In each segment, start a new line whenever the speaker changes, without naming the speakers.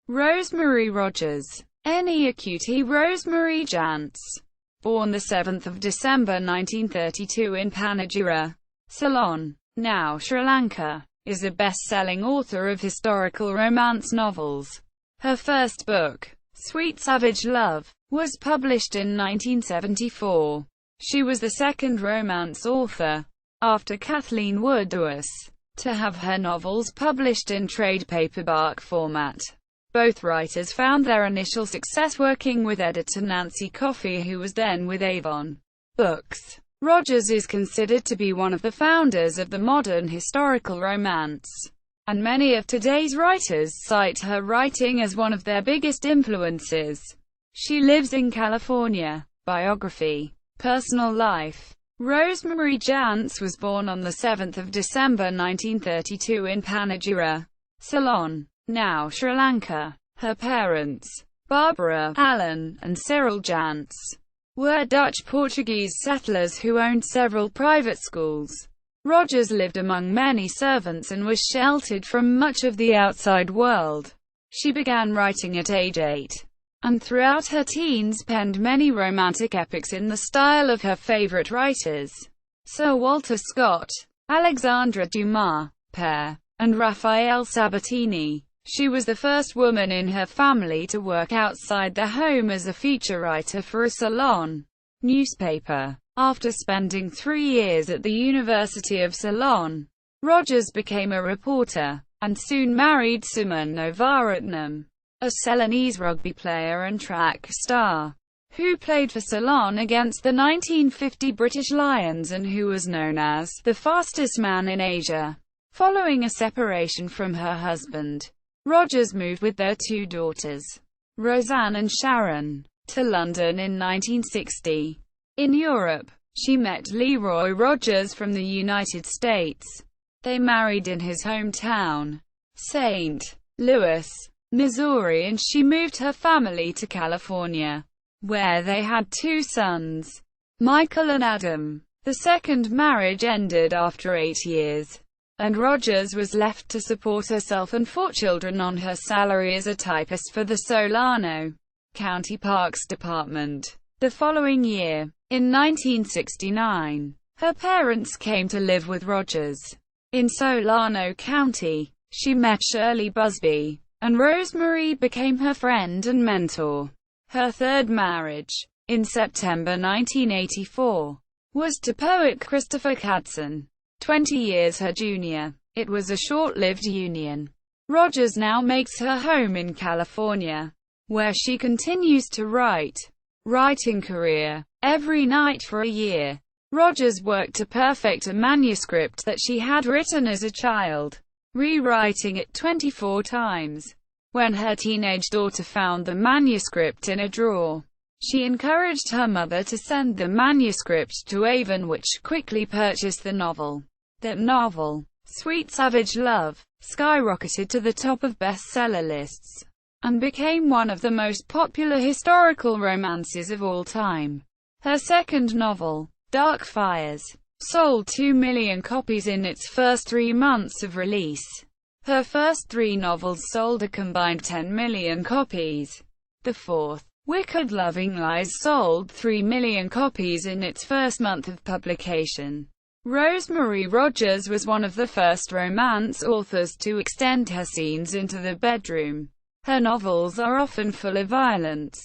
Rosemary Rogers, née Rosemary Jansz, born 7 December 1932 in Panadura, Ceylon, now Sri Lanka, is a best-selling author of historical romance novels. Her first book, Sweet Savage Love, was published in 1974. She was the second romance author, after Kathleen Woodiwiss, to have her novels published in trade paperback format. Both writers found their initial success working with editor Nancy Coffey, who was then with Avon Books. Rogers is considered to be one of the founders of the modern historical romance, and many of today's writers cite her writing as one of their biggest influences. She lives in California. Biography. Personal life. Rosemary Jansz was born on 7 December 1932 in Panadura, Ceylon, now Sri Lanka. Her parents, Barbara, Alan, and Cyril Jansz, were Dutch-Portuguese settlers who owned several private schools. Rogers lived among many servants and was sheltered from much of the outside world. She began writing at age 8, and throughout her teens penned many romantic epics in the style of her favorite writers, Sir Walter Scott, Alexandre Dumas, Père, and Raphael Sabatini. She was the first woman in her family to work outside the home as a feature writer for a Ceylon newspaper. After spending 3 years at the University of Ceylon, Rogers became a reporter, and soon married Suman Novaratnam, a Ceylonese rugby player and track star, who played for Ceylon against the 1950 British Lions and who was known as the fastest man in Asia. Following a separation from her husband, Rogers moved with their 2 daughters, Roseanne and Sharon, to London in 1960. In Europe, she met Leroy Rogers from the United States. They married in his hometown, St. Louis, Missouri, and she moved her family to California, where they had 2 sons, Michael and Adam. The second marriage ended after 8 years, and Rogers was left to support herself and 4 children on her salary as a typist for the Solano County Parks Department. The following year, in 1969, her parents came to live with Rogers. In Solano County, she met Shirley Busby, and Rosemary became her friend and mentor. Her third marriage, in September 1984, was to poet Christopher Cadson, 20 years her junior. It was a short-lived union. Rogers now makes her home in California, where she continues to write. Writing career. Every night for a year, Rogers worked to perfect a manuscript that she had written as a child, rewriting it 24 times. When her teenage daughter found the manuscript in a drawer, she encouraged her mother to send the manuscript to Avon, which quickly purchased the novel. That novel, Sweet Savage Love, skyrocketed to the top of bestseller lists, and became one of the most popular historical romances of all time. Her second novel, Dark Fires, sold 2 million copies in its first 3 months of release. Her first 3 novels sold a combined 10 million copies. The fourth, Wicked Loving Lies, sold 3 million copies in its first month of publication. Rosemary Rogers was one of the first romance authors to extend her scenes into the bedroom. Her novels are often full of violence,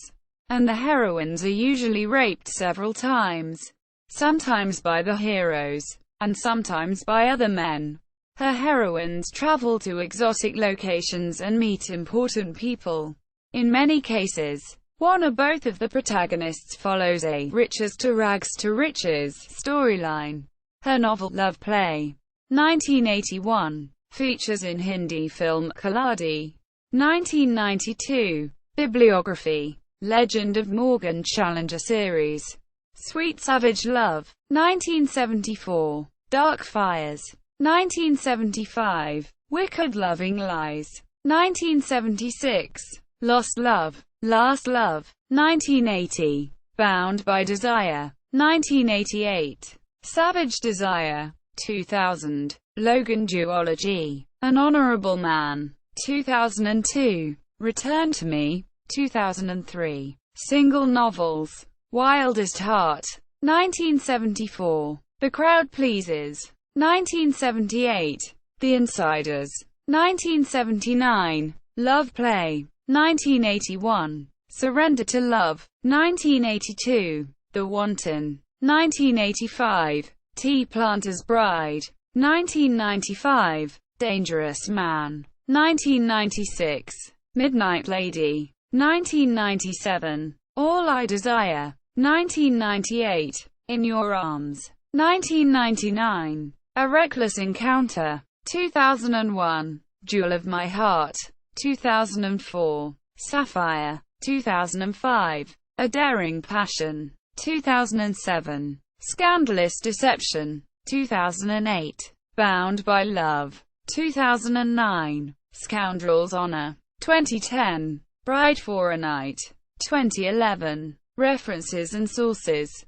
and the heroines are usually raped several times, sometimes by the heroes, and sometimes by other men. Her heroines travel to exotic locations and meet important people. In many cases, one or both of the protagonists follows a riches to riches storyline. Her novel, Love Play, 1981, features in Hindi film Khiladi, 1992. Bibliography. Legend of Morgan Challenger series. Sweet Savage Love, 1974. Dark Fires, 1975. Wicked Loving Lies, 1976. Lost Love, Last Love, 1980. Bound by Desire, 1988. Savage Desire, 2000. Logan Duology, An Honorable Man, 2002. Return to Me, 2003. Single novels. Wildest Heart, 1974. The Crowd Pleases, 1978. The Insiders, 1979. Love Play, 1981. Surrender to Love, 1982. The Wanton, 1985. Tea Planter's Bride, 1995. Dangerous Man, 1996. Midnight Lady, 1997. All I Desire, 1998. In Your Arms, 1999. A Reckless Encounter, 2001. Jewel of My Heart, 2004. Sapphire, 2005. A Daring Passion, 2007. Scandalous Deception, 2008. Bound by Love, 2009. Scoundrel's Honor, 2010. Bride for a Night, 2011. References and sources.